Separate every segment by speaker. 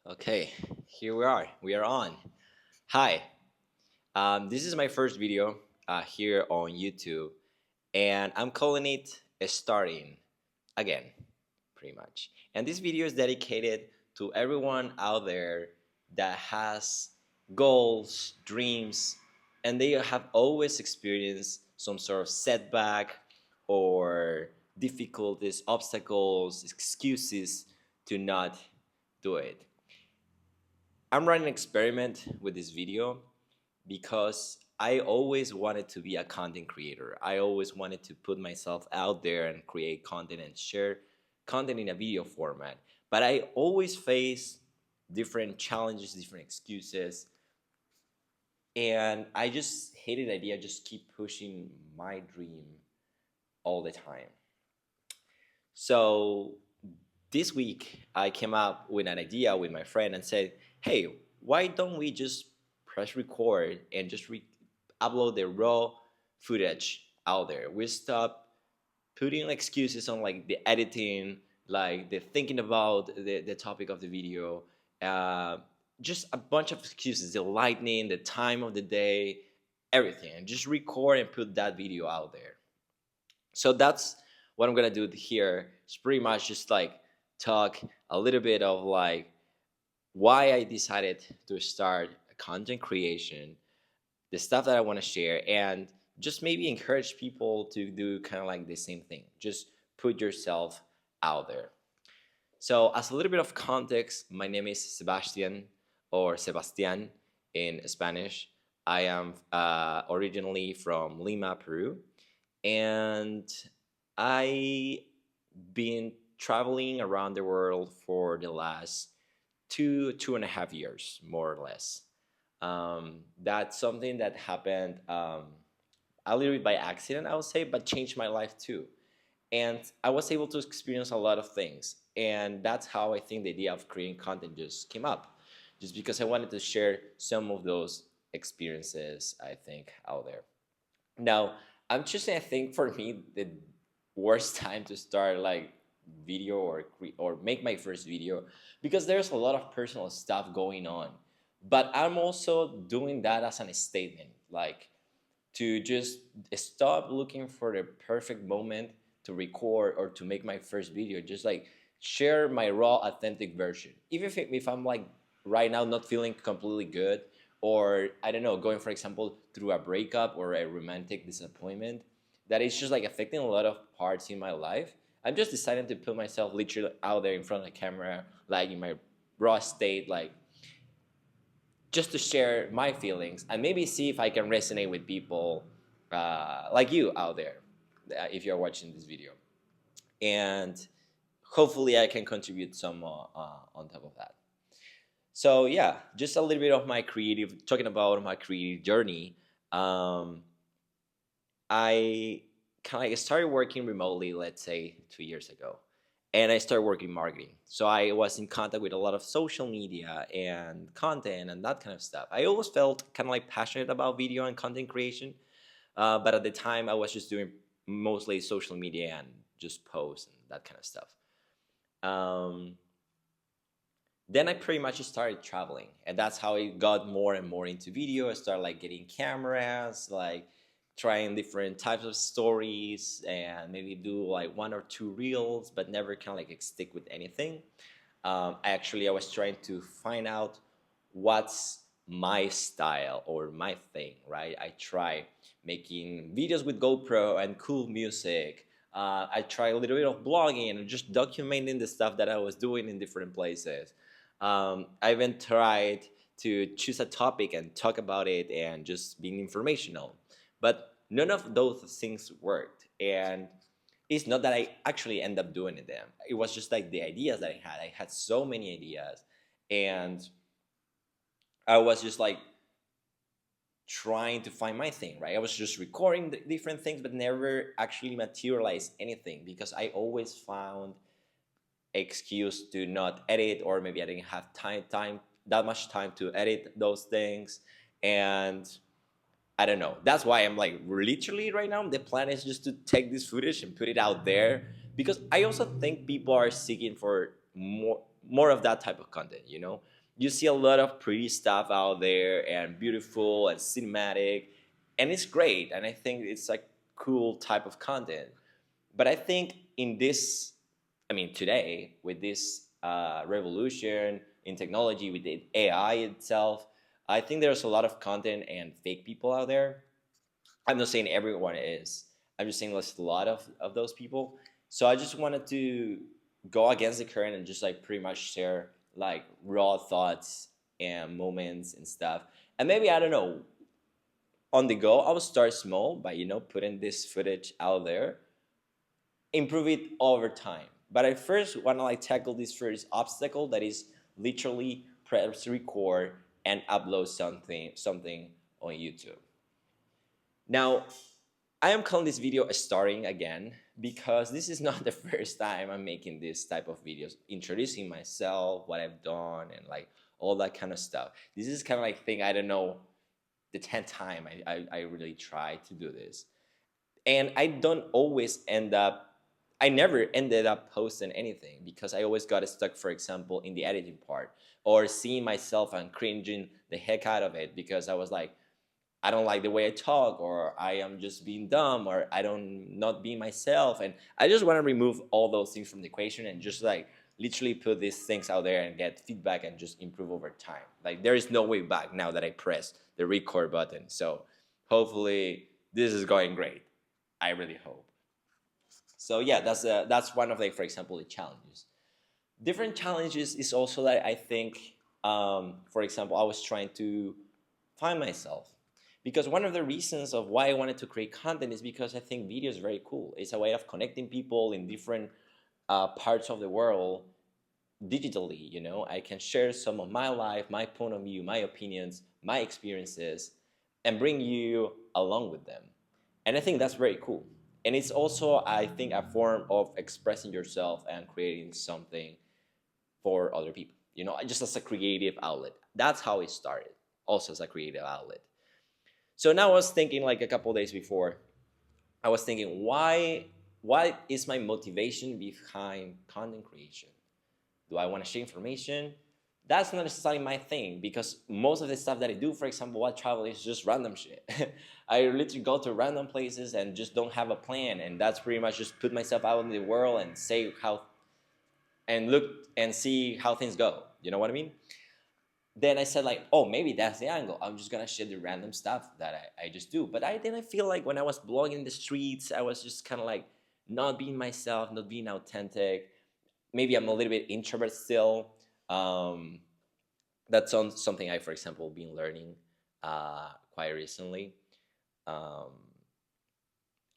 Speaker 1: Okay, here we are. We are on. Hi, this is my first video here on YouTube, and I'm calling it Starting Again, pretty much. And this video is dedicated to everyone out there that has goals, dreams, and they have always experienced some sort of setback or difficulties, obstacles, excuses to not do it. I'm running an experiment with this video because I always wanted to be a content creator. I always wanted to put myself out there and create content and share content in a video format. But I always face different challenges, different excuses, and I just hated the idea. Just keep pushing my dream all the time. So this week I came up with an idea with my friend and said, "Hey, why don't we just press record and just upload the raw footage out there? We stop putting excuses on like the editing, like the thinking about the topic of the video, uh, just a bunch of excuses, the lightning, the time of the day, everything, and just record and put that video out there." So that's what I'm gonna do here. It's pretty much just like talk a little bit of like why I decided to start content creation, the stuff that I want to share, and just maybe encourage people to do kind of like the same thing. Just put yourself out there. So, as a little bit of context, my name is Sebastian or Sebastián in Spanish. I am originally from Lima, Peru, and I been traveling around the world for the last 2.5 years, more or less. That's something that happened a little bit by accident, I would say, but changed my life too. And I was able to experience a lot of things. And that's how I think the idea of creating content just came up, just because I wanted to share some of those experiences, I think, out there. Now, I'm choosing, I think, for me, the worst time to start like video or make my first video because there's a lot of personal stuff going on. But I'm also doing that as a statement, like to just stop looking for the perfect moment to record or to make my first video. Just like share my raw, authentic version. Even if I'm like right now not feeling completely good, or I don't know, going for example through a breakup or a romantic disappointment, that is just like affecting a lot of parts in my life. I'm just deciding to put myself literally out there in front of the camera, like in my raw state, like just to share my feelings and maybe see if I can resonate with people like you out there if you're watching this video. And hopefully I can contribute some on top of that. So yeah, just a little bit of my creative, talking about my creative journey. Um, I kind of like started working remotely, let's say 2 years ago, and I started working marketing. So I was in contact with a lot of social media and content and that kind of stuff. I always felt kind of like passionate about video and content creation, but at the time I was just doing mostly social media and just posts and that kind of stuff. Um, then I pretty much started traveling, and that's how I got more and more into video. I started like getting cameras, like trying different types of stories, and maybe do like one or two reels, but never kind of like stick with anything. I was trying to find out what's my style or my thing, right? I try making videos with GoPro and cool music. I try a little bit of blogging and just documenting the stuff that I was doing in different places. I even tried to choose a topic and talk about it and just being informational. But none of those things worked. And it's not that I actually end up doing them. It was just like the ideas that I had. I had so many ideas. And I was just like trying to find my thing, right? I was just recording the different things, but never actually materialized anything because I always found excuse to not edit, or maybe I didn't have time that much time to edit those things. And I don't know, that's why I'm like literally right now the plan is just to take this footage and put it out there, because I also think people are seeking for more of that type of content, you know. you see a lot of pretty stuff out there and beautiful and cinematic, and it's great. And I think it's like cool type of content. But I think in this, I mean, today with this revolution in technology, with the AI itself, I think there's a lot of content and fake people out there. I'm not saying everyone is. I'm just saying there's a lot of those people. So I just wanted to go against the current and just like pretty much share like raw thoughts and moments and stuff. And maybe I don't know, on the go, I will start small by putting this footage out there, improve it over time. But I first want to like tackle this first obstacle that is literally press record and upload something on YouTube. Now, I am calling this video a starting again because this is not the first time I'm making this type of videos, introducing myself, what I've done, and like all that kind of stuff. This is kind of like thing, I don't know, the 10th time I really try to do this. And I never ended up posting anything because I always got stuck, for example, in the editing part or seeing myself and cringing the heck out of it because I was like, I don't like the way I talk, or I am just being dumb, or I don't not being myself. And I just want to remove all those things from the equation and just like literally put these things out there and get feedback and just improve over time. Like there is no way back now that I press the record button. So hopefully this is going great. I really hope. So yeah, that's one of like, for example, the challenges. Different challenges is also that I think, for example, I was trying to find myself. Because one of the reasons of why I wanted to create content is because I think video is very cool. It's a way of connecting people in different parts of the world digitally. I can share some of my life, my point of view, my opinions, my experiences, and bring you along with them. And I think that's very cool. And it's also, I think, a form of expressing yourself and creating something for other people, just as a creative outlet. That's how it started, also as a creative outlet. So now I was thinking, like a couple of days before, I was thinking, what is my motivation behind content creation? Do I want to share information? That's not necessarily my thing because most of the stuff that I do, for example, while travel is just random shit. I literally go to random places and just don't have a plan, and that's pretty much just put myself out in the world and say how, and look and see how things go. You know what I mean? Then I said like, oh, maybe that's the angle. I'm just gonna share the random stuff that I just do. But I didn't feel like when I was blogging in the streets, I was just kind of like not being myself, not being authentic. Maybe I'm a little bit introvert still. That's something I, for example, been learning quite recently.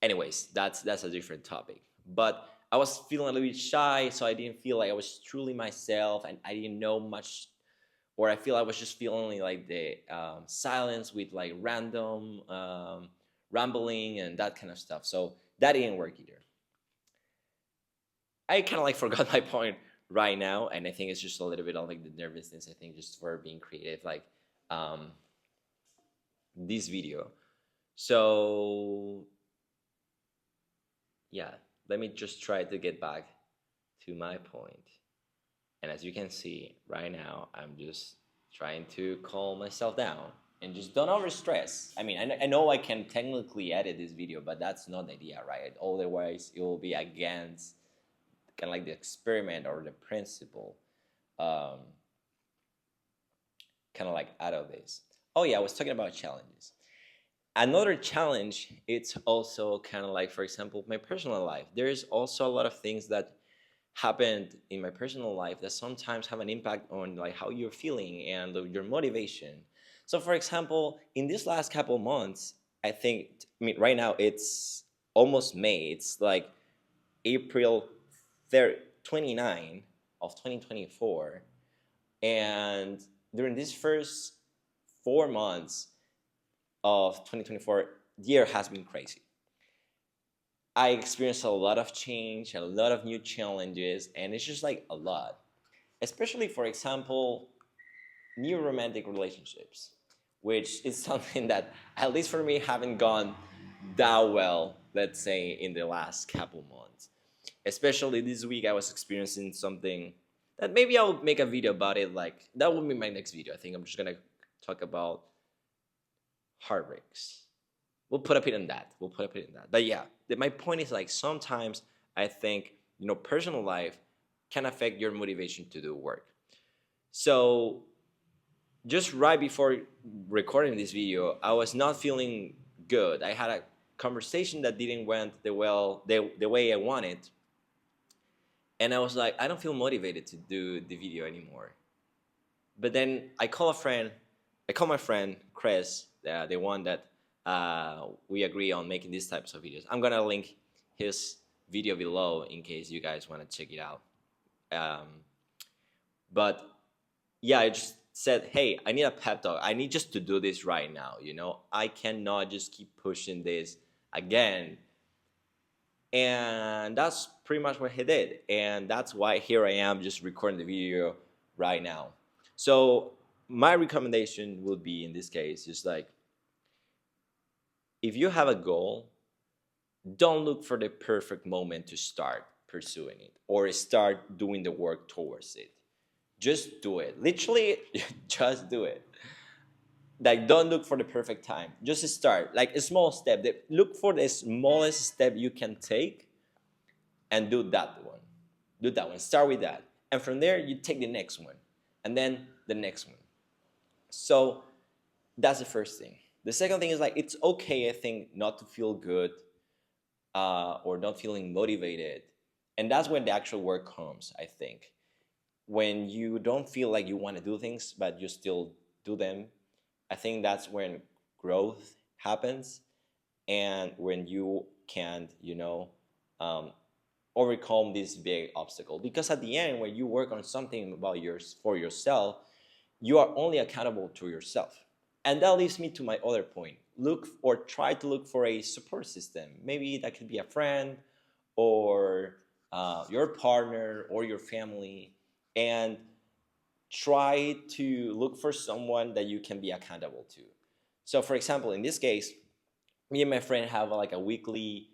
Speaker 1: Anyways, that's a different topic. But I was feeling a little bit shy, so I didn't feel like I was truly myself, and I didn't know much, or I feel I was just feeling like the silence with like random rambling and that kind of stuff. So that didn't work either. I kind of like forgot my point right now, and I think it's just a little bit of like the nervousness. I think just for being creative, like this video. So yeah, let me just try to get back to my point. And as you can see right now, I'm just trying to calm myself down and just don't over stress. I mean, I know I can technically edit this video, but that's not the idea, right? Otherwise, it will be against kind of like the experiment or the principle, kind of like out of this. Oh yeah, I was talking about challenges. Another challenge, it's also kind of like, for example, my personal life. There's also a lot of things that happened in my personal life that sometimes have an impact on like how you're feeling and your motivation. So for example, in these last couple months, I mean, right now it's almost May. It's like April 29 of 2024. And during these first 4 months of 2024, the year has been crazy. I experienced a lot of change, a lot of new challenges, and it's just like a lot. Especially, for example, new romantic relationships, which is something that, at least for me, haven't gone that well, let's say, in the last couple months. Especially this week, I was experiencing something that maybe I'll make a video about it. Like that will be my next video. I think I'm just gonna talk about heartbreaks. We'll put a pin in that. We'll put a pin in that. But yeah, my point is like sometimes I think personal life can affect your motivation to do work. So just right before recording this video, I was not feeling good. I had a conversation that didn't went the way I wanted, and I was like, I don't feel motivated to do the video anymore. But then I call a friend. I call my friend Chris, the one that we agree on making these types of videos. I'm gonna link his video below in case you guys want to check it out. But yeah, I just said, hey, I need a pep talk. I need just to do this right now. I cannot just keep pushing this again. And that's pretty much what he did. And that's why here I am just recording the video right now. So my recommendation would be in this case, just like, if you have a goal, don't look for the perfect moment to start pursuing it or start doing the work towards it. Just do it. Literally, just do it. Like, don't look for the perfect time. Just start. Like a small step. Look for the smallest step you can take and do that one. Do that one. Start with that. And from there, you take the next one. And then the next one. So that's the first thing. The second thing is like, it's okay, I think, not to feel good or not feeling motivated. And that's when the actual work comes, I think. When you don't feel like you want to do things, but you still do them, I think that's when growth happens, and when you can't, overcome this big obstacle. Because at the end, when you work on something about for yourself, you are only accountable to yourself. And that leads me to my other point. Look or try to look for a support system. Maybe that could be a friend or your partner or your family, and try to look for someone that you can be accountable to. So for example, in this case, me and my friend have like a weekly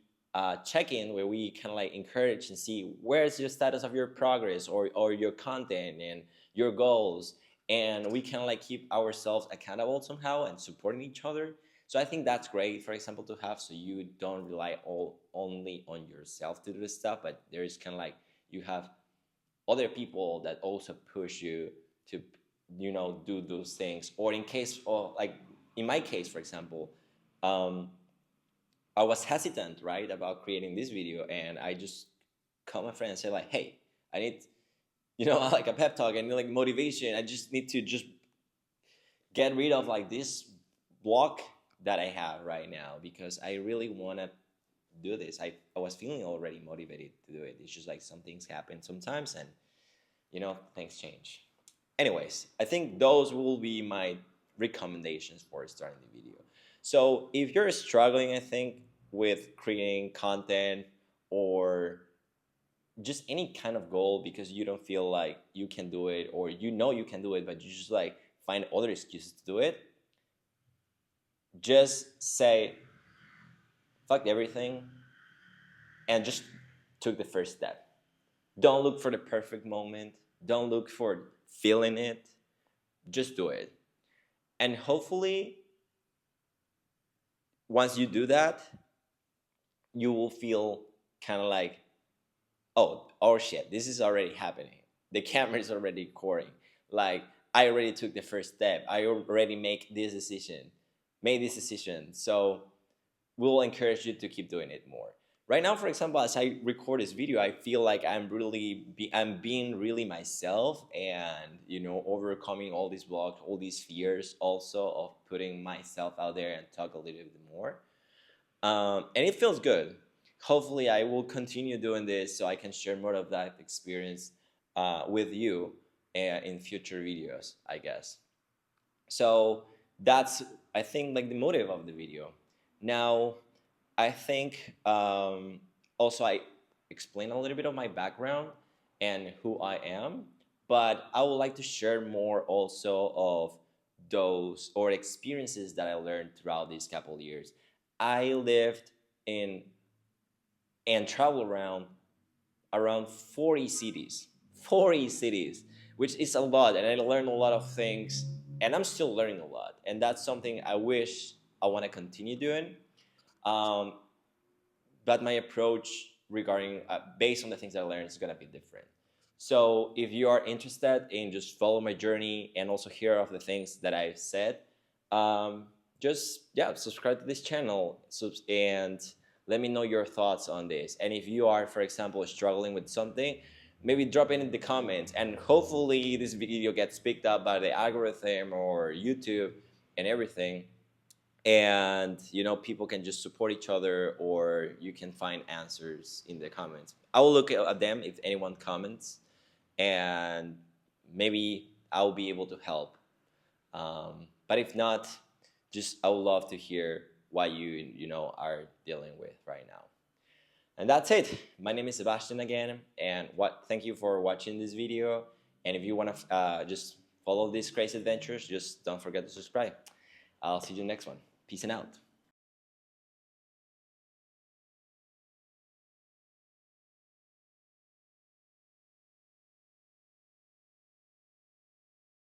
Speaker 1: check-in where we kind of like encourage and see where's your status of your progress or your content and your goals, and we can like keep ourselves accountable somehow and supporting each other. So I think that's great, for example, to have, so you don't rely only on yourself to do this stuff, but there's kind of like you have other people that also push you to do those things. Or in case, or like in my case, for example, I was hesitant, right, about creating this video, and I just call my friend and say like, hey, I need like a pep talk, I need like motivation, I just need to just get rid of like this block that I have right now, because I really want to do this. I was feeling already motivated to do it. It's just like some things happen sometimes, and things change. Anyways, I think those will be my recommendations for starting the video. So if you're struggling, I think, with creating content or just any kind of goal because you don't feel like you can do it, or you can do it, but you just like find other excuses to do it, just say fuck everything and just took the first step. Don't look for the perfect moment. Don't look for feeling it. Just do it. And hopefully, once you do that, you will feel kind of like, oh shit, this is already happening. The camera is already recording. Like, I already took the first step. I already made this decision. So we'll encourage you to keep doing it more. Right now, for example, as I record this video, I feel like I'm being really myself, and overcoming all these blocks, all these fears, also of putting myself out there and talk a little bit more. And it feels good. Hopefully, I will continue doing this so I can share more of that experience with you in future videos, I guess. So that's, I think, like the motive of the video. Now, I think also I explain a little bit of my background and who I am, but I would like to share more also of those or experiences that I learned throughout these couple of years. I lived in and traveled around 40 cities, 40 cities, which is a lot, and I learned a lot of things, and I'm still learning a lot, and that's something I wish I want to continue doing. Um, but my approach regarding based on the things I learned is gonna be different. So if you are interested in just follow my journey and also hear of the things that I've said, um, just yeah, subscribe to this channel and let me know your thoughts on this. And if you are, for example, struggling with something, maybe drop it in the comments, and hopefully this video gets picked up by the algorithm or YouTube and everything, and people can just support each other, or you can find answers in the comments. I will look at them if anyone comments, and maybe I'll be able to help. But if not, just I would love to hear what you are dealing with right now. And that's it. My name is Sebastian again, and thank you for watching this video. And if you want to just follow these crazy adventures, just don't forget to subscribe. I'll see you next one. Peace and out.